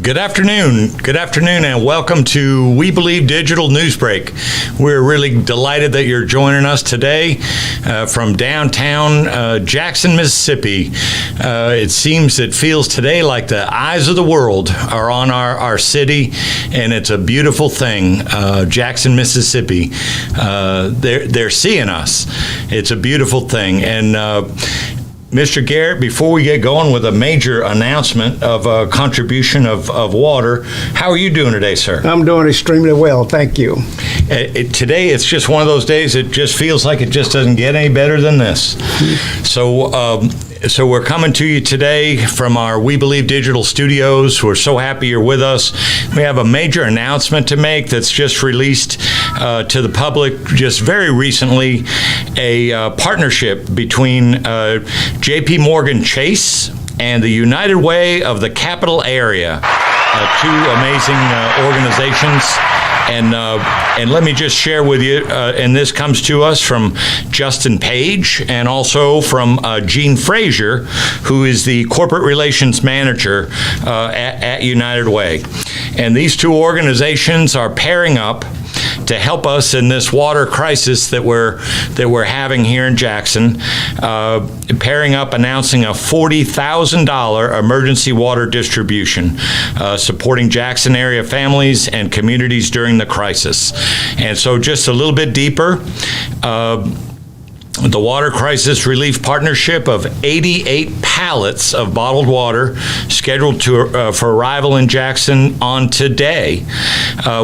Good afternoon, and welcome to We Believe Digital Newsbreak. We're really delighted that you're joining us today from downtown Jackson, Mississippi. It feels today like the eyes of the world are on our city, and it's a beautiful thing. Jackson, Mississippi, they're seeing us. It's a beautiful thing, and Mr. Garrett, before we get going with a major announcement of a contribution of water, how are you doing today, sir? I'm doing extremely well, thank you. Today, it's just one of those days it just feels like it just doesn't get any better than this. So we're coming to you today from our We Believe Digital Studios. We're so happy you're with us. We have a major announcement to make that's just released to the public just very recently, a partnership between J.P. Morgan Chase and the United Way of the Capital Area, two amazing organizations. And let me just share with you, and this comes to us from Justin Page and also from Gene Frazier, who is the corporate relations manager at United Way. And these two organizations are pairing up to help us in this water crisis that we're having here in Jackson, pairing up, announcing a $40,000 emergency water distribution, supporting Jackson area families and communities during the crisis. And so just a little bit deeper, the Water Crisis Relief Partnership of 88 pallets of bottled water scheduled for arrival in Jackson on today,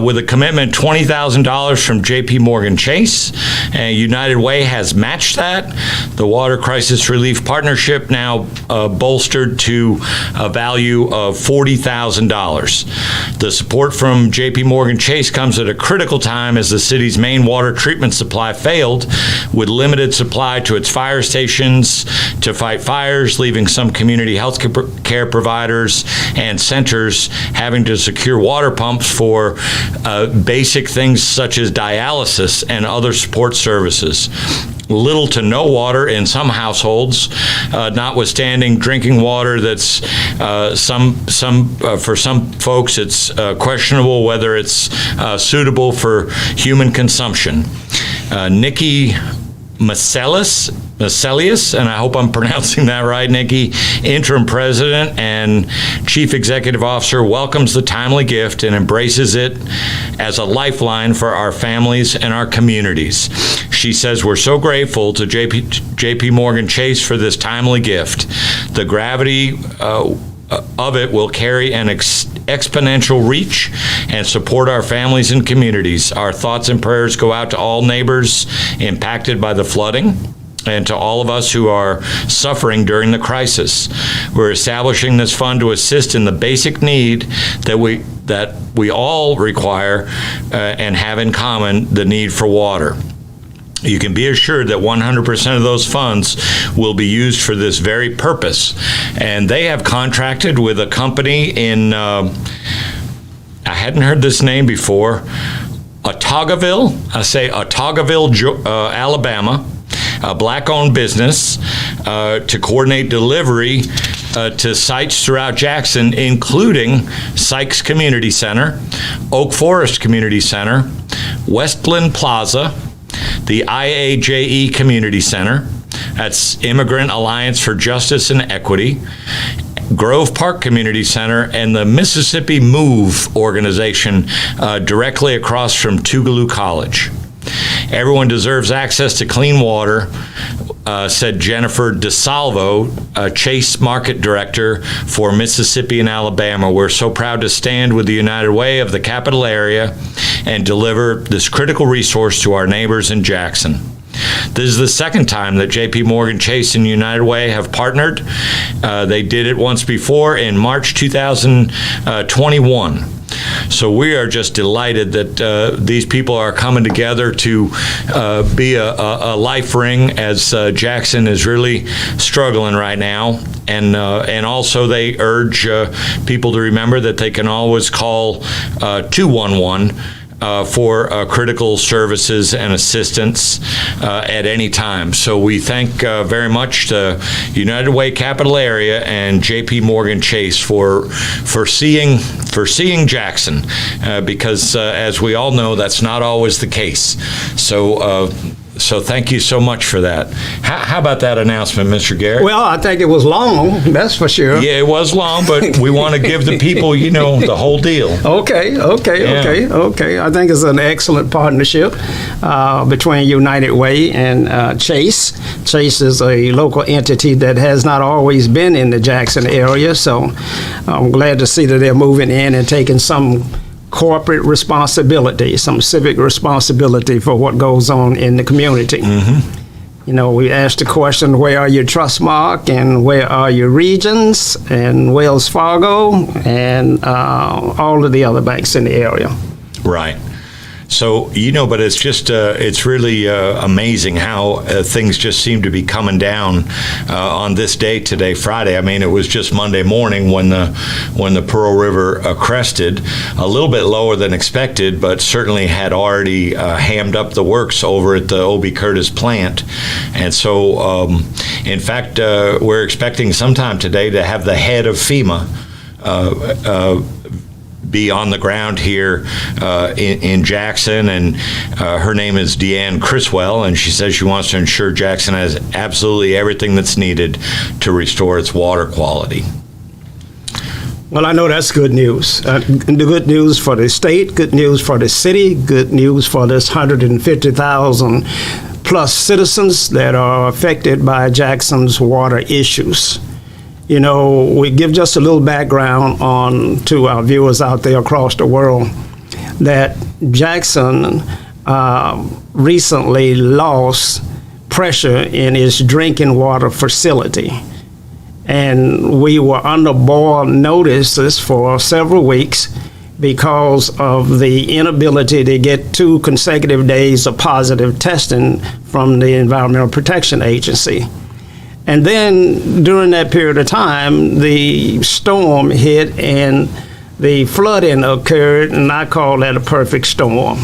with a commitment $20,000 from J.P. Morgan Chase. And United Way has matched that. The Water Crisis Relief Partnership now bolstered to a value of $40,000. The support from J.P. Morgan Chase comes at a critical time as the city's main water treatment supply failed, with limited supply to its fire stations to fight fires, leaving some community health care providers and centers having to secure water pumps for basic things such as dialysis and other support services. Little to no water in some households, notwithstanding drinking water that's for some folks it's questionable whether it's suitable for human consumption. Nikki Macelius, and I hope I'm pronouncing that right, Nikki, interim president and chief executive officer, welcomes the timely gift and embraces it as a lifeline for our families and our communities. She says, we're so grateful to J.P. Morgan Chase for this timely gift. The gravity of it will carry an exponential reach and support our families and communities. Our thoughts and prayers go out to all neighbors impacted by the flooding and to all of us who are suffering during the crisis. We're establishing this fund to assist in the basic need that we all require and have in common, the need for water. You can be assured that 100% of those funds will be used for this very purpose. And they have contracted with a company in, I hadn't heard this name before, Ottawaville, Alabama, a black-owned business, to coordinate delivery to sites throughout Jackson, including Sykes Community Center, Oak Forest Community Center, Westland Plaza, the IAJE Community Center, that's Immigrant Alliance for Justice and Equity, Grove Park Community Center, and the Mississippi Move organization directly across from Tougaloo College. Everyone deserves access to clean water, said Jennifer DeSalvo, Chase Market Director for Mississippi and Alabama. We're so proud to stand with the United Way of the Capital Area and deliver this critical resource to our neighbors in Jackson. This is the second time that J.P. Morgan Chase and United Way have partnered. They did it once before in March 2021. So we are just delighted that these people are coming together to be a life ring as Jackson is really struggling right now. And also they urge people to remember that they can always call 211 for critical services and assistance at any time. So we thank very much the United Way Capital Area and J.P. Morgan Chase for seeing Jackson, because as we all know, that's not always the case. So thank you so much for that. How about that announcement, Mr. Garrett? Well, I think it was long, that's for sure. Yeah, it was long, but we want to give the people, the whole deal. Okay. I think it's an excellent partnership between United Way and Chase. Chase is a local entity that has not always been in the Jackson area, so I'm glad to see that they're moving in and taking some corporate responsibility, some civic responsibility for what goes on in the community. Mm-hmm. We asked the question, where are your Trustmark and where are your Regions and Wells Fargo and all of the other banks in the area? Right. So, but it's just, it's really amazing how things just seem to be coming down on this day today, Friday. I mean, it was just Monday morning when the Pearl River crested, a little bit lower than expected, but certainly had already hammed up the works over at the O.B. Curtis plant. And so, in fact, we're expecting sometime today to have the head of FEMA be on the ground here in Jackson, and her name is Deanne Criswell, and she says she wants to ensure Jackson has absolutely everything that's needed to restore its water quality. Well, I know that's good news. Good news for the state, good news for the city, good news for this 150,000 plus citizens that are affected by Jackson's water issues. We give just a little background to our viewers out there across the world that Jackson recently lost pressure in its drinking water facility. And we were under boil notices for several weeks because of the inability to get 2 consecutive days of positive testing from the Environmental Protection Agency. And then during that period of time, the storm hit and the flooding occurred, and I call that a perfect storm.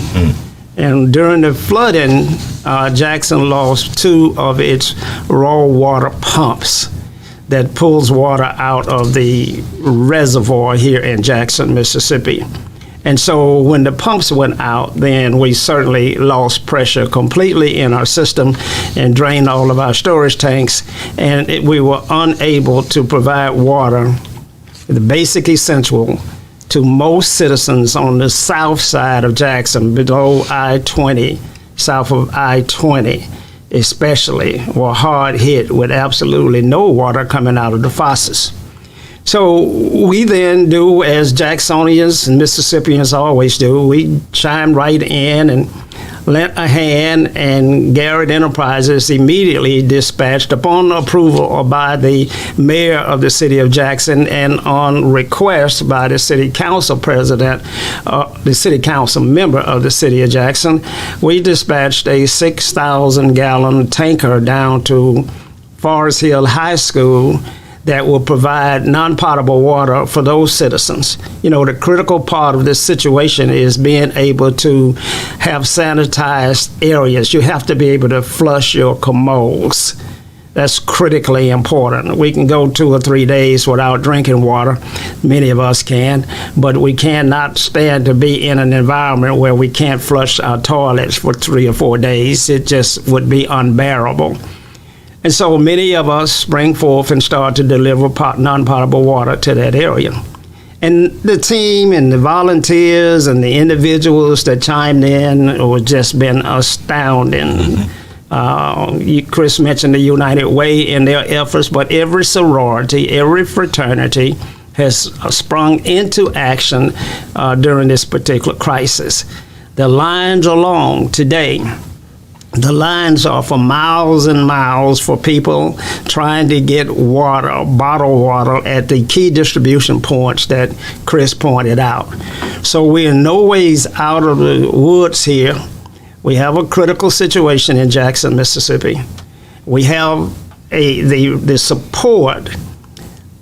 And during the flooding, Jackson lost 2 of its raw water pumps that pulls water out of the reservoir here in Jackson, Mississippi. And so when the pumps went out, then we certainly lost pressure completely in our system and drained all of our storage tanks, and we were unable to provide water, the basic essential, to most citizens on the south side of Jackson, below I-20, south of I-20 especially, were hard hit with absolutely no water coming out of the faucets. So we then do, as Jacksonians and Mississippians always do, we chime right in and lent a hand, and Garrett Enterprises immediately dispatched, upon approval by the mayor of the city of Jackson and on request by the city council president, the city council member of the city of Jackson, we dispatched a 6,000-gallon tanker down to Forest Hill High School that will provide non-potable water for those citizens. The critical part of this situation is being able to have sanitized areas. You have to be able to flush your commodes. That's critically important. We can go 2 or 3 days without drinking water. Many of us can, but we cannot stand to be in an environment where we can't flush our toilets for 3 or 4 days. It just would be unbearable. And so many of us spring forth and start to deliver non-potable water to that area. And the team and the volunteers and the individuals that chimed in have just been astounding. Chris mentioned the United Way in their efforts, but every sorority, every fraternity has sprung into action during this particular crisis. The lines are long today. The lines are for miles and miles for people trying to get water, bottled water, at the key distribution points that Chris pointed out. So we're in no ways out of the woods here. We have a critical situation in Jackson, Mississippi. We have the support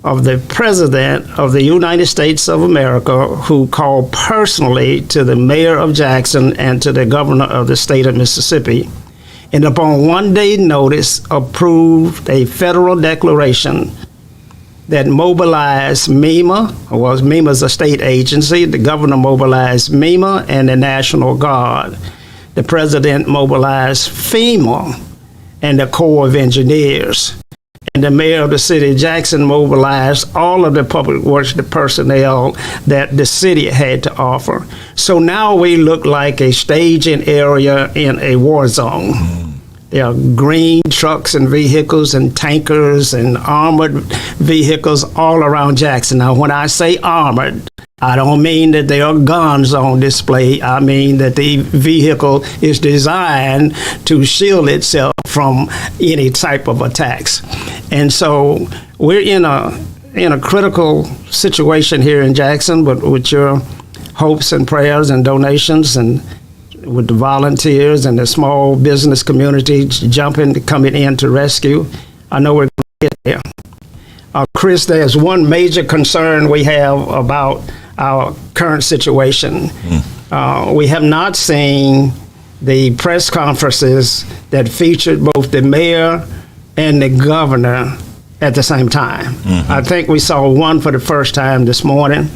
of the President of the United States of America, who called personally to the mayor of Jackson and to the governor of the state of Mississippi, and upon one-day notice approved a federal declaration that mobilized MEMA. Well, MEMA's a state agency. The governor mobilized MEMA and the National Guard. The president mobilized FEMA and the Corps of Engineers. And the mayor of the city of Jackson mobilized all of the public works personnel that the city had to offer. So now we look like a staging area in a war zone. There are green trucks and vehicles and tankers and armored vehicles all around Jackson. Now, when I say armored, I don't mean that there are guns on display. I mean that the vehicle is designed to shield itself from any type of attacks. And so we're in a critical situation here in Jackson, but with your hopes and prayers and donations and with the volunteers and the small business community coming in to rescue, I know we're going to get there. Chris, there's one major concern we have about our current situation. We have not seen the press conferences that featured both the mayor and the governor at the same time. I think we saw one for the first time this morning,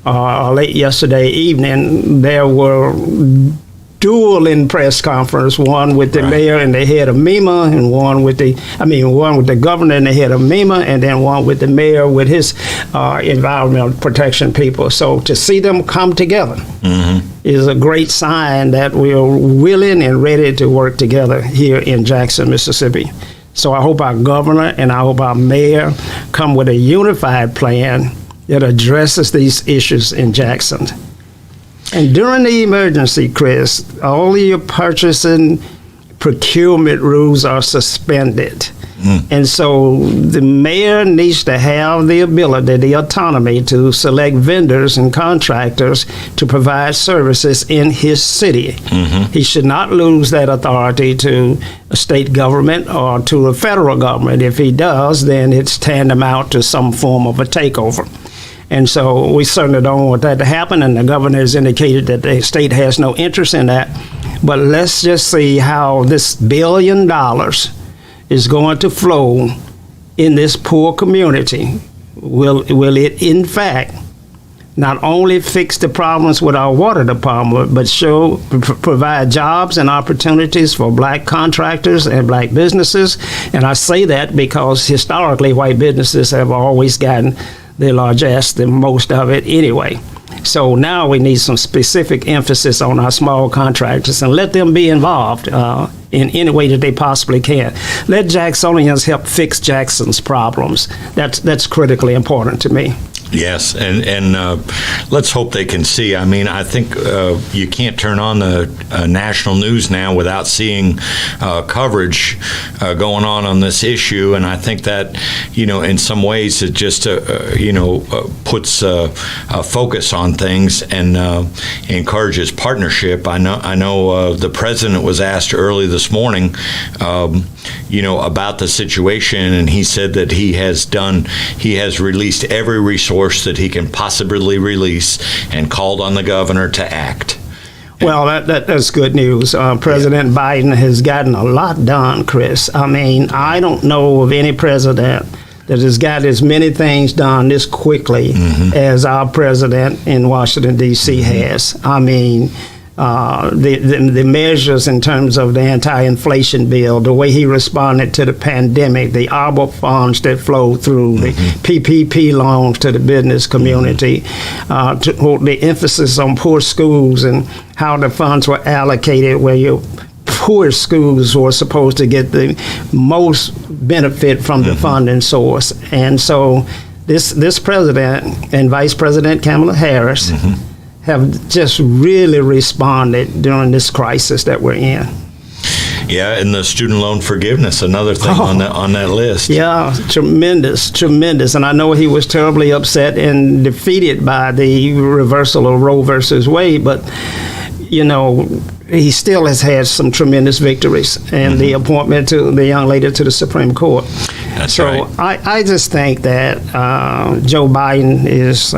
late yesterday evening. There were dueling press conference, one with the mayor and the head of MEMA, and one with the governor and the head of MEMA, and then one with the mayor with his environmental protection people. So to see them come together is a great sign that we are willing and ready to work together here in Jackson, Mississippi. So I hope our governor and I hope our mayor come with a unified plan that addresses these issues in Jackson. And during the emergency, Chris, all of your purchasing procurement rules are suspended. And so the mayor needs to have the ability, the autonomy to select vendors and contractors to provide services in his city. He should not lose that authority to a state government or to a federal government. If he does, then it's tantamount to some form of a takeover. And so we certainly don't want that to happen, and the governor has indicated that the state has no interest in that. But let's just see how this $1 billion is going to flow in this poor community. Will it, in fact, not only fix the problems with our water department, but provide jobs and opportunities for black contractors and black businesses? And I say that because historically, white businesses have always gotten the largest, the most of it anyway. So now we need some specific emphasis on our small contractors and let them be involved in any way that they possibly can. Let Jacksonians help fix Jackson's problems. That's critically important to me. Yes, and let's hope they can see. I mean, I think you can't turn on the national news now without seeing coverage going on this issue, and I think that, in some ways it just, puts a focus on things and encourages partnership. I know the president was asked early this morning, about the situation, and he said that he has released every resource that he can possibly release and called on the governor to act. Well, that's good news. President Biden has gotten a lot done, Chris. I mean, I don't know of any president that has got as many things done this quickly as our president in Washington, D.C. has. I mean, the measures in terms of the anti-inflation bill, the way he responded to the pandemic, the ARPA funds that flow through, the PPP loans to the business community, the emphasis on poor schools and how the funds were allocated, where your poor schools were supposed to get the most benefit from the funding source. And so this president and Vice President Kamala Harris have just really responded during this crisis that we're in. Yeah, and the student loan forgiveness, another thing on that list. Yeah, tremendous. And I know he was terribly upset and defeated by the reversal of Roe versus Wade, but he still has had some tremendous victories, and the appointment to the young lady to the Supreme Court. That's right. I just think that Joe Biden is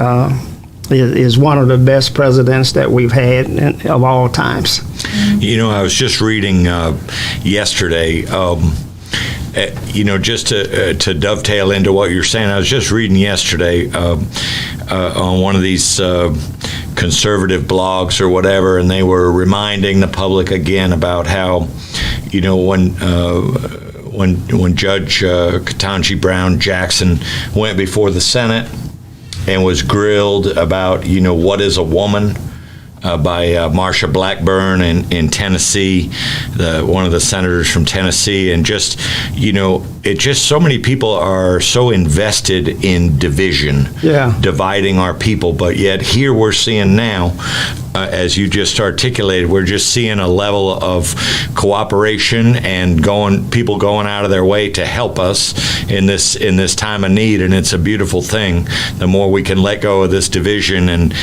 one of the best presidents that we've had of all times. I was just reading yesterday. Just to dovetail into what you're saying, I was just reading yesterday on one of these conservative blogs or whatever, and they were reminding the public again about how, when Judge Ketanji Brown Jackson went before the Senate and was grilled about, what is a woman, by Marsha Blackburn in Tennessee, one of the senators from Tennessee, and just so many people are so invested in division, dividing our people, but yet here we're seeing now, as you just articulated, we're just seeing a level of cooperation and people going out of their way to help us in this time of need, and it's a beautiful thing. The more we can let go of this division and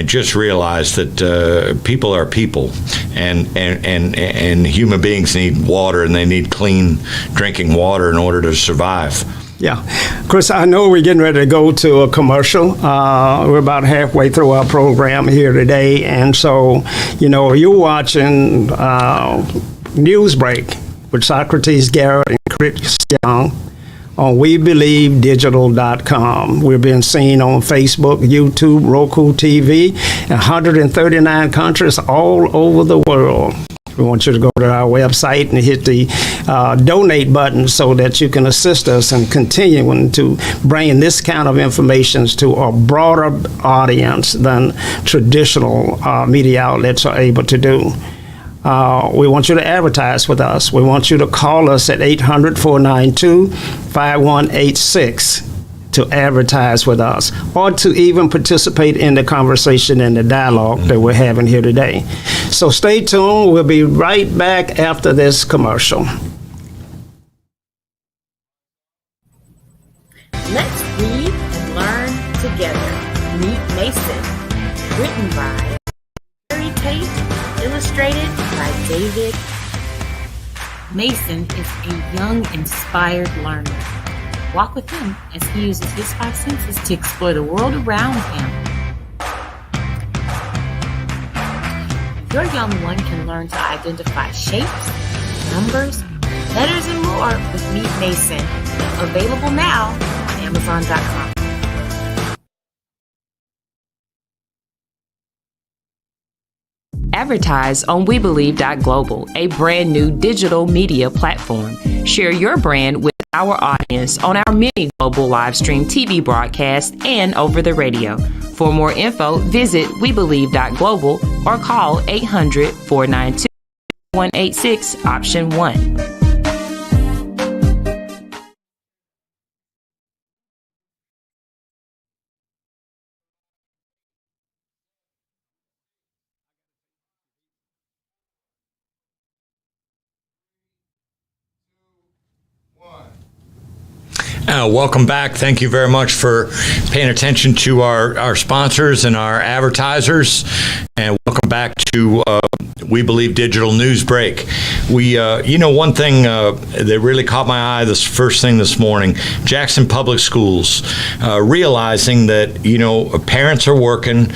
just realize that people are people, and human beings need water, and they need clean drinking water in order to survive. Yeah. Chris, I know we're getting ready to go to a commercial. We're about halfway through our program here today. And so, you're watching Newsbreak with Socrates Garrett and Chris Young on WeBelieveDigital.com. We're being seen on Facebook, YouTube, Roku TV, in 139 countries all over the world. We want you to go to our website and hit the donate button so that you can assist us in continuing to bring this kind of information to a broader audience than traditional media outlets are able to do. We want you to advertise with us. We want you to call us at 800-492-5186 to advertise with us, or to even participate in the conversation and the dialogue that we're having here today. So stay tuned. We'll be right back after this commercial. Let's read and learn together. Meet Mason. Written by Mary Tate. Illustrated by David. Mason is a young, inspired learner. Walk with him as he uses his 5 senses to explore the world around him. Your young one can learn to identify shapes, numbers, letters, and more with Meet Mason. Available now on Amazon.com. Advertise on WeBelieve.Global, a brand new digital media platform. Share your brand with our audience on our many global live stream TV broadcasts and over the radio. For more info, visit WeBelieve.Global or call 800-492-186 option 1. Welcome back. Thank you very much for paying attention to our sponsors and our advertisers. And welcome back to We Believe Digital News Break. We, one thing that really caught my eye first thing this morning, Jackson Public Schools, realizing that, parents are working,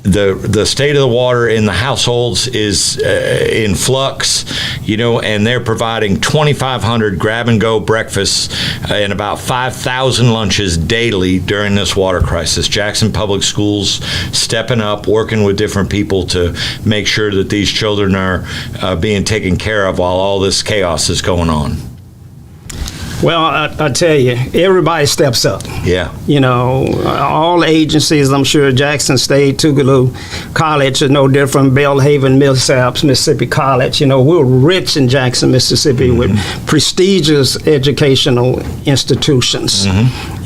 the state of the water in the households is in flux, and they're providing 2,500 grab-and-go breakfasts and about 5,000 lunches daily during this water crisis. Jackson Public Schools stepping up, working with different people to make sure that these children are being taken care of while all this chaos is going on. Well, I tell you, everybody steps up. Yeah. All agencies, I'm sure Jackson State, Tougaloo College is no different, Belhaven, Millsaps, Mississippi College. We're rich in Jackson, Mississippi with prestigious educational institutions.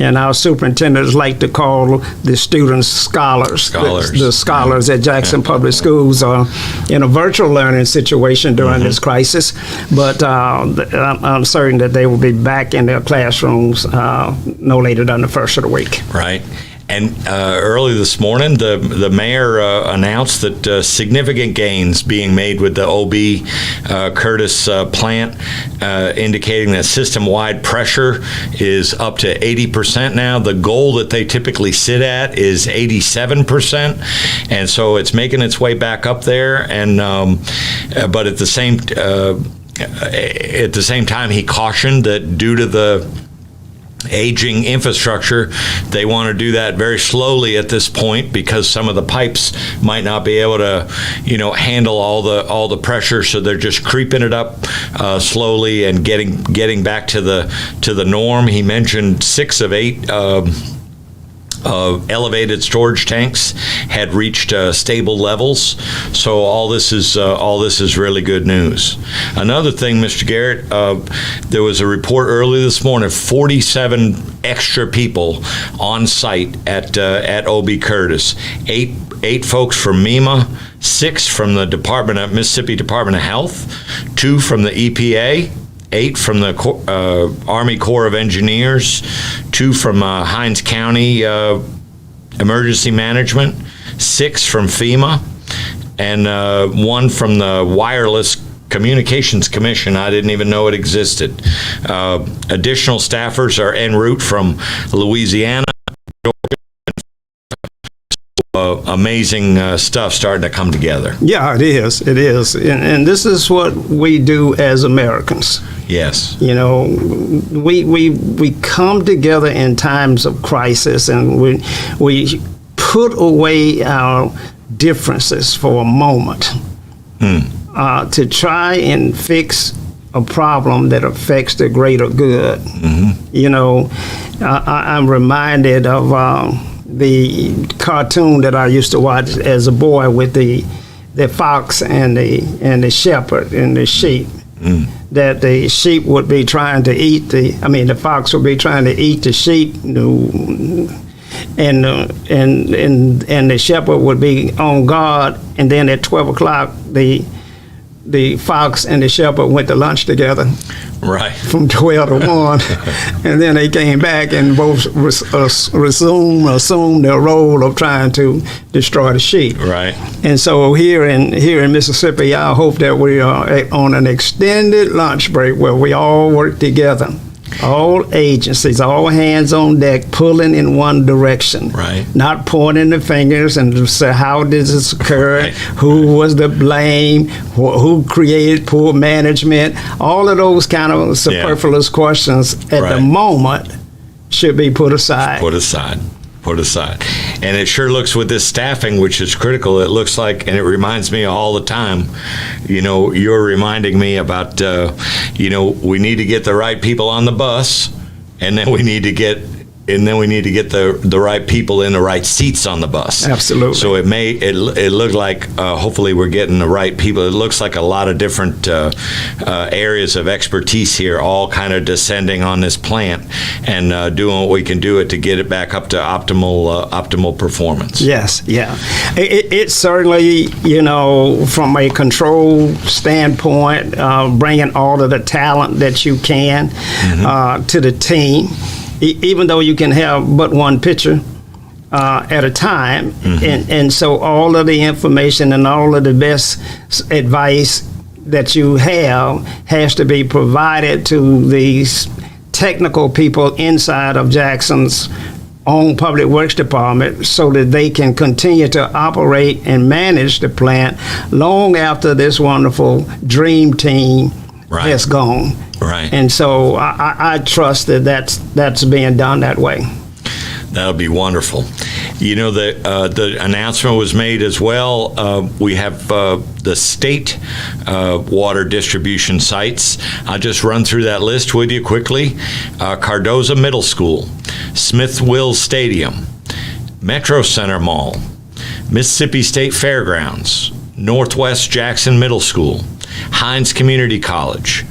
And our superintendents like to call the students scholars. The scholars at Jackson Public Schools are in a virtual learning situation during this crisis, but I'm certain that they will be back in their classrooms no later than the first of the week. Right. And early this morning, the mayor announced that significant gains being made with the OB Curtis plant, indicating that system-wide pressure is up to 80% now. The goal that they typically sit at is 87%, and so it's making its way back up there. And but at the same time, he cautioned that due to the aging infrastructure, they want to do that very slowly at this point because some of the pipes might not be able to, handle all the pressure. So they're just creeping it up slowly and getting back to the norm. He mentioned 6 of 8 elevated storage tanks had reached stable levels. So all this is really good news. Another thing, Mr. Garrett, there was a report early this morning, 47 extra people on site at OB Curtis. Eight folks from MEMA, 6 from the Mississippi Department of Health, 2 from the EPA, 8 from the Army Corps of Engineers, 2 from Hinds County Emergency Management, 6 from FEMA, and 1 from the Wireless Communications Commission. I didn't even know it existed. Additional staffers are en route from Louisiana. Amazing stuff starting to come together. Yeah, it is. It is. And this is what we do as Americans. Yes. We come together in times of crisis, and we put away our differences for a moment to try and fix a problem that affects the greater good. Mm-hmm. I'm reminded of the cartoon that I used to watch as a boy with the fox and the shepherd and the sheep. That the sheep would be trying to eat the fox would be trying to eat the sheep, and the shepherd would be on guard. And then at 12 o'clock, the fox and the shepherd went to lunch together. Right. From 12 to 1. And then they came back and both assumed their role of trying to destroy the sheep. Right. And so here in Mississippi, I hope that we are on an extended lunch break where we all work together. All agencies, all hands on deck, pulling in one direction. Right. Not pointing the fingers and say, how did this occur? Right. Who was to blame? Who created poor management? All of those kind of superfluous questions at the moment should be put aside. Put aside. And it sure looks with this staffing, which is critical, it looks like, and it reminds me all the time, you're reminding me about, we need to get the right people on the bus, and then we need to get the right people in the right seats on the bus. Absolutely. So it looked like hopefully we're getting the right people. It looks like a lot of different areas of expertise here, all kind of descending on this plant and doing what we can do to get it back up to optimal performance. Yes, yeah. It certainly, from a control standpoint, bringing all of the talent that you can to the team. Even though you can have but one pitcher at a time. And so all of the information and all of the best advice that you have has to be provided to these technical people inside of Jackson's own Public Works Department so that they can continue to operate and manage the plant long after this wonderful dream team has gone. Right. And so I trust that that's being done that way. That'll be wonderful. The announcement was made as well. We have the state water distribution sites. I'll just run through that list with you quickly. Cardozo Middle School, Smith Wills Stadium, Metro Center Mall, Mississippi State Fairgrounds, Northwest Jackson Middle School, Hinds Community College,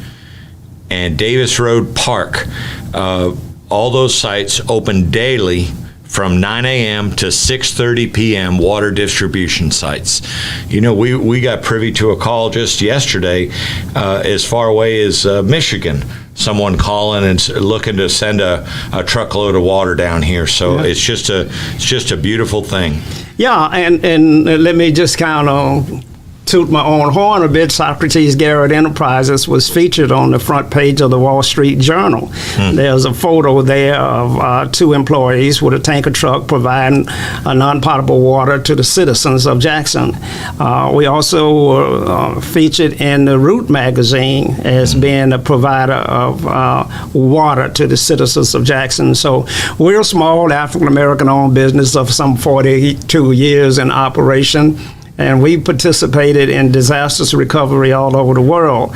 and Davis Road Park. All those sites open daily from 9 a.m. to 6:30 p.m. water distribution sites. We got privy to a call just yesterday as far away as Michigan someone calling and looking to send a truckload of water down here. So it's just a beautiful thing. Yeah, and let me just kind of toot my own horn a bit. Socrates Garrett Enterprises was featured on the front page of the Wall Street Journal. There's a photo there of 2 employees with a tanker truck providing non-potable water to the citizens of Jackson. We also were featured in the Root magazine as being a provider of water to the citizens of Jackson. So we're a small African-American owned business of some 42 years in operation. And we participated in disaster recovery all over the world.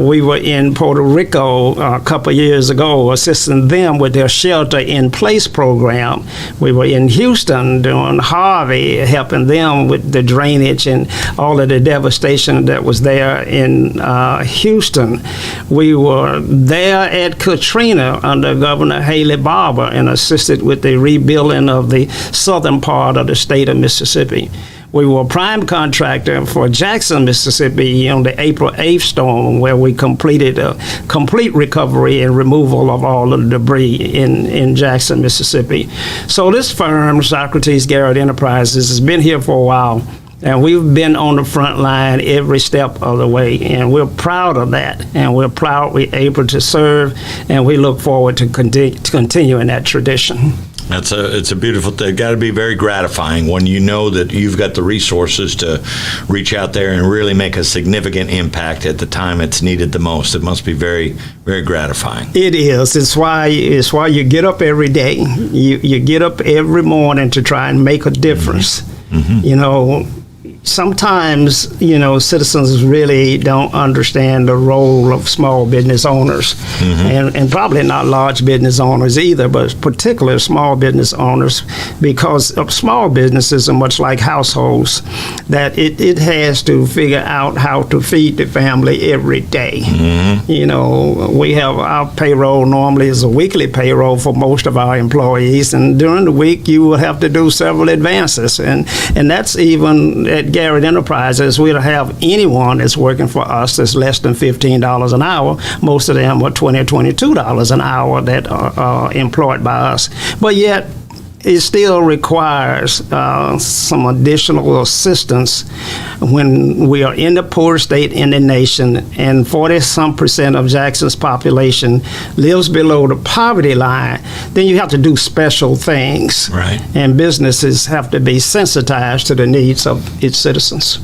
We were in Puerto Rico a couple years ago, assisting them with their shelter-in-place program. We were in Houston doing Harvey, helping them with the drainage and all of the devastation that was there in Houston. We were there at Katrina under Governor Haley Barbour and assisted with the rebuilding of the southern part of the state of Mississippi. We were a prime contractor for Jackson, Mississippi on the April 8th storm, where we completed a complete recovery and removal of all of the debris in Jackson, Mississippi. So this firm, Socrates Garrett Enterprises, has been here for a while, and we've been on the front line every step of the way, and we're proud of that, and we're proud we're able to serve, and we look forward to continuing that tradition. It's a beautiful thing. Got to be very gratifying when you know that you've got the resources to reach out there and really make a significant impact at the time it's needed the most. It must be very, very gratifying. It is. It's why you get up every day. You get up every morning to try and make a difference. Mm-hmm. You know, sometimes, citizens really don't understand the role of small business owners, and probably not large business owners either, but particularly small business owners, because of small businesses are much like households, that it has to figure out how to feed the family every day. We have our payroll normally is a weekly payroll for most of our employees, and during the week you will have to do several advances, and that's even at Garrett Enterprises. We don't have anyone that's working for us that's less than $15 an hour. Most of them are $20 or $22 an hour that are employed by us. But yet, it still requires some additional assistance when we are in the poorest state in the nation, and 40-some% of Jackson's population lives below the poverty line. Then you have to do special things, right? And businesses have to be sensitized to the needs of its citizens.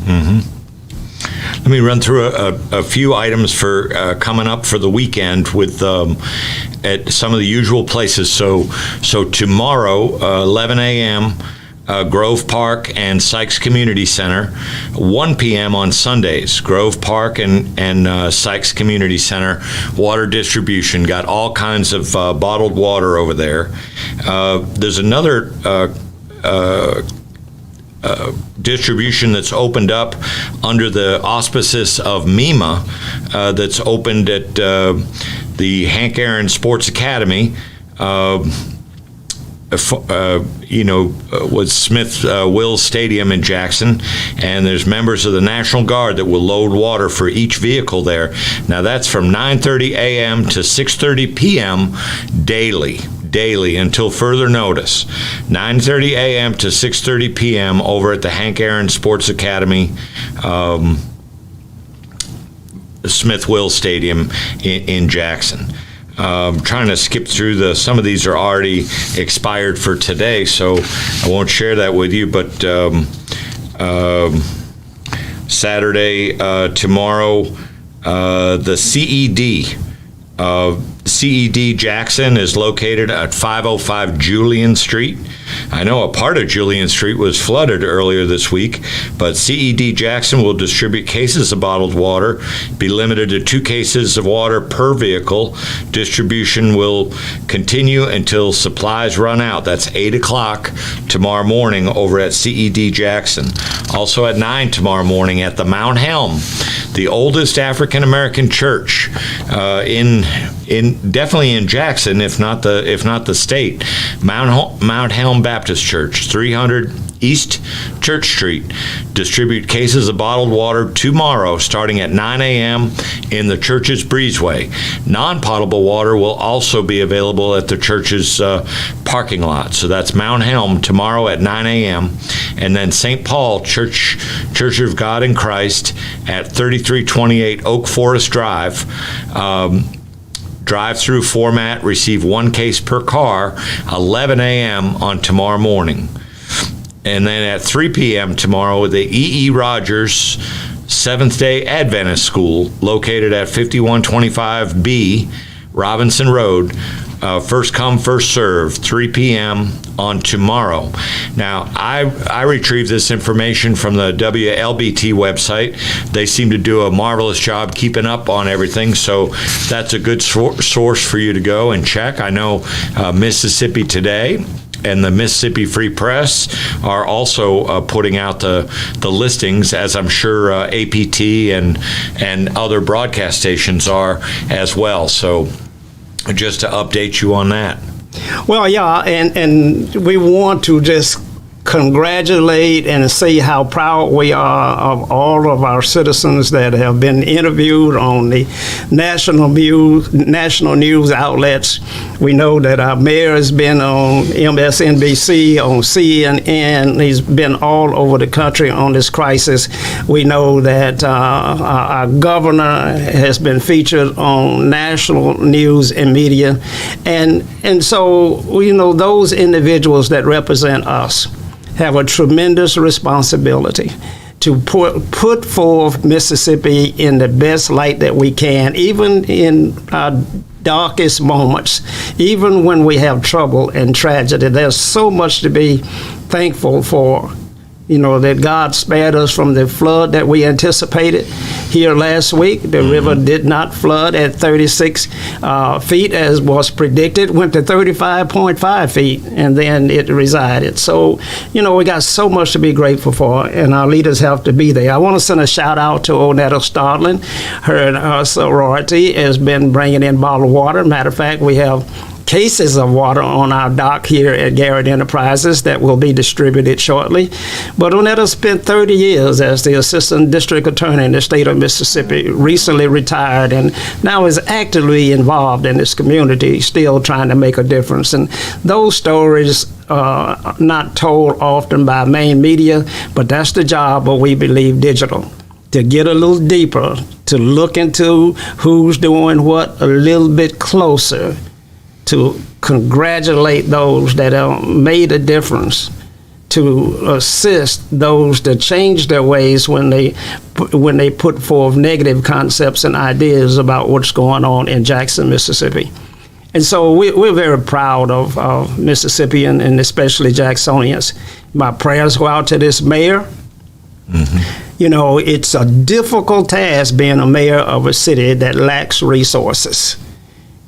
Let me run through a few items for coming up for the weekend with at some of the usual places. So tomorrow, 11 a.m., Grove Park and Sykes Community Center. 1 p.m. on Sundays, Grove Park and Sykes Community Center. Water distribution, got all kinds of bottled water over there. There's another distribution that's opened up under the auspices of MEMA, that's opened at the Hank Aaron Sports Academy, with Smith Wills Stadium in Jackson, and there's members of the National Guard that will load water for each vehicle there. Now that's from 9:30 a.m. to 6:30 p.m. daily until further notice. 9:30 a.m. to 6:30 p.m. over at the Hank Aaron Sports Academy, Smith Wills Stadium in Jackson. Trying to skip through some of these are already expired for today, so I won't share that with you, but Saturday, tomorrow, the CED Jackson is located at 505 Julian Street. I know a part of Julian Street was flooded earlier this week, but CED Jackson will distribute cases of bottled water, be limited to 2 cases of water per vehicle. Distribution will continue until supplies run out. That's 8 o'clock tomorrow morning over at CED Jackson. Also at 9 tomorrow morning at the Mount Helm, the oldest African American church definitely in Jackson, if not the state. Mount Helm Baptist Church, 300 East Church Street. Distribute cases of bottled water tomorrow starting at 9 a.m. in the church's breezeway. Non-potable water will also be available at the church's parking lot. So that's Mount Helm tomorrow at 9 a.m. And then St. Paul Church of God in Christ at 3328 Oak Forest Drive. Drive-through format, receive 1 case per car, 11 a.m. on tomorrow morning. And then at 3 p.m. tomorrow, the E.E. Rogers Seventh-day Adventist School, located at 5125B Robinson Road. First come, first serve, 3 p.m. on tomorrow. Now, I retrieved this information from the WLBT website. They seem to do a marvelous job keeping up on everything, so that's a good source for you to go and check. I know Mississippi Today and the Mississippi Free Press are also putting out the listings, as I'm sure APT and other broadcast stations are as well. So just to update you on that. Well, yeah, and we want to just congratulate and see how proud we are of all of our citizens that have been interviewed on the national news outlets. We know that our mayor has been on MSNBC, on CNN. He's been all over the country on this crisis. We know that our governor has been featured on national news and media. And so, you know, those individuals that represent us have a tremendous responsibility to put forth Mississippi in the best light that we can, even in our darkest moments, even when we have trouble and tragedy. There's so much to be thankful for. You know, that God spared us from the flood that we anticipated here last week. The river did not flood at 36 feet as was predicted, went to 35.5 feet, and then it resided. So, you know, we got so much to be grateful for, and our leaders have to be there. I want to send a shout out to Onetta Starling. Her sorority has been bringing in bottled water. Matter of fact, we have cases of water on our dock here at Garrett Enterprises that will be distributed shortly. But Onetta spent 30 years as the assistant district attorney in the state of Mississippi, recently retired, and now is actively involved in this community, still trying to make a difference. And those stories are not told often by main media, but that's the job of We Believe Digital, to get a little deeper, to look into who's doing what a little bit closer, to congratulate those that have made a difference, to assist those that change their ways when they put forth negative concepts and ideas about what's going on in Jackson, Mississippi. And so we're very proud of Mississippian and especially Jacksonians. My prayers go out to this mayor. Mm-hmm. You know, it's a difficult task being a mayor of a city that lacks resources.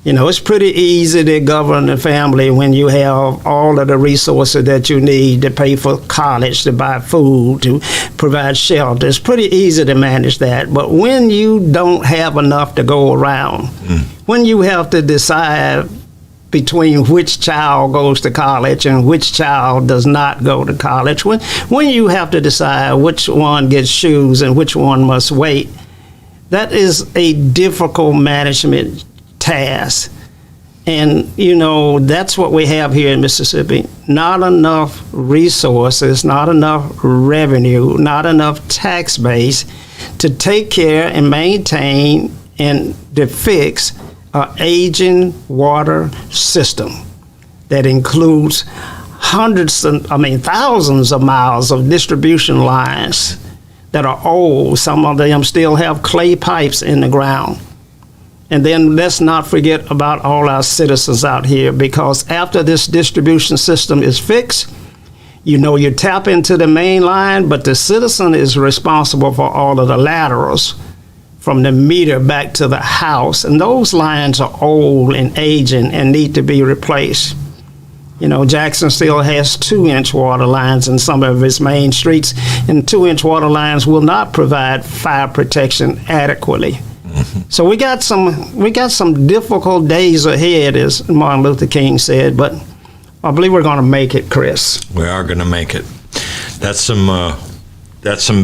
You know, it's pretty easy to govern a family when you have all of the resources that you need to pay for college, to buy food, to provide shelter. It's pretty easy to manage that. But when you don't have enough to go around, when you have to decide between which child goes to college and which child does not go to college, when you have to decide which one gets shoes and which one must wait, that is a difficult management task. And, you know, that's what we have here in Mississippi. Not enough resources, not enough revenue, not enough tax base to take care and maintain and to fix an aging water system that includes thousands of miles of distribution lines that are old. Some of them still have clay pipes in the ground. And then let's not forget about all our citizens out here, because after this distribution system is fixed, you know, you tap into the main line, but the citizen is responsible for all of the laterals from the meter back to the house. And those lines are old and aging and need to be replaced. You know, Jackson still has 2-inch water lines in some of its main streets, and 2-inch water lines will not provide fire protection adequately. So we got some difficult days ahead, as Martin Luther King said, but I believe we're going to make it, Chris. We are going to make it. That's some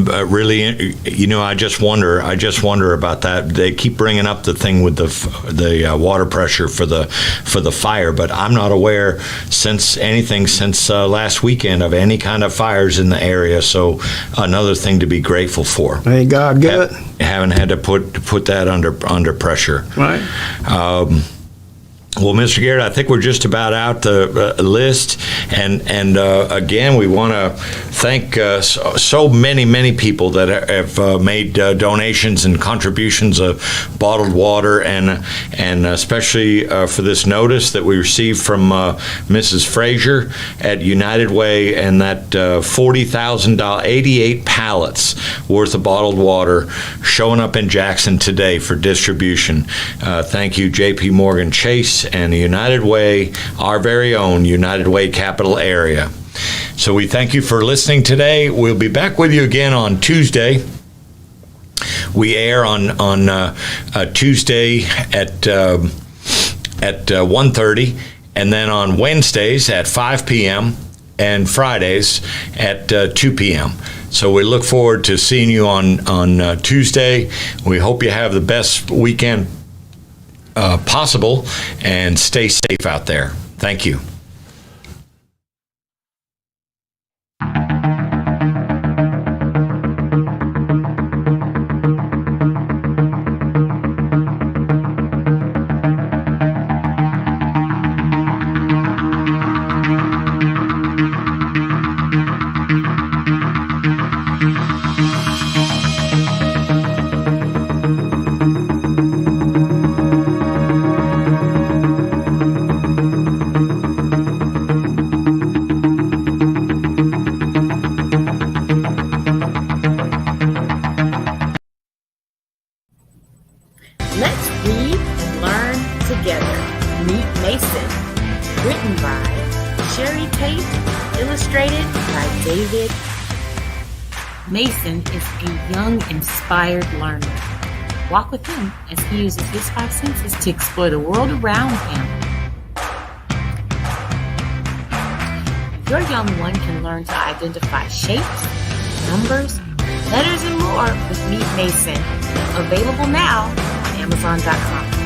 really, I just wonder about that. They keep bringing up the thing with the water pressure for the fire, but I'm not aware since last weekend of any kind of fires in the area. So another thing to be grateful for. Thank God, good. Haven't had to put that under pressure. Right. Well, Mr. Garrett, I think we're just about out the list, and again, we want to thank so many people that have made donations and contributions of bottled water, and especially for this notice that we received from Mrs. Frazier at United Way, and that $40,000, 88 pallets worth of bottled water showing up in Jackson today for distribution. Thank you, J.P. Morgan Chase and the United Way, our very own United Way Capital Area. So we thank you for listening today. We'll be back with you again on Tuesday. We air on Tuesday at 1:30, and then on Wednesdays at 5 p.m. and Fridays at 2 p.m. So we look forward to seeing you on Tuesday. We hope you have the best weekend possible, and stay safe out there. Thank you. Let's read and learn together. Meet Mason. Written by Sherry Tate. Illustrated by David. Mason is a young, inspired learner. Walk with him as he uses his 5 senses to explore the world around him. Your young one can learn to identify shapes, numbers, letters, and more with Meet Mason. Available now on Amazon.com.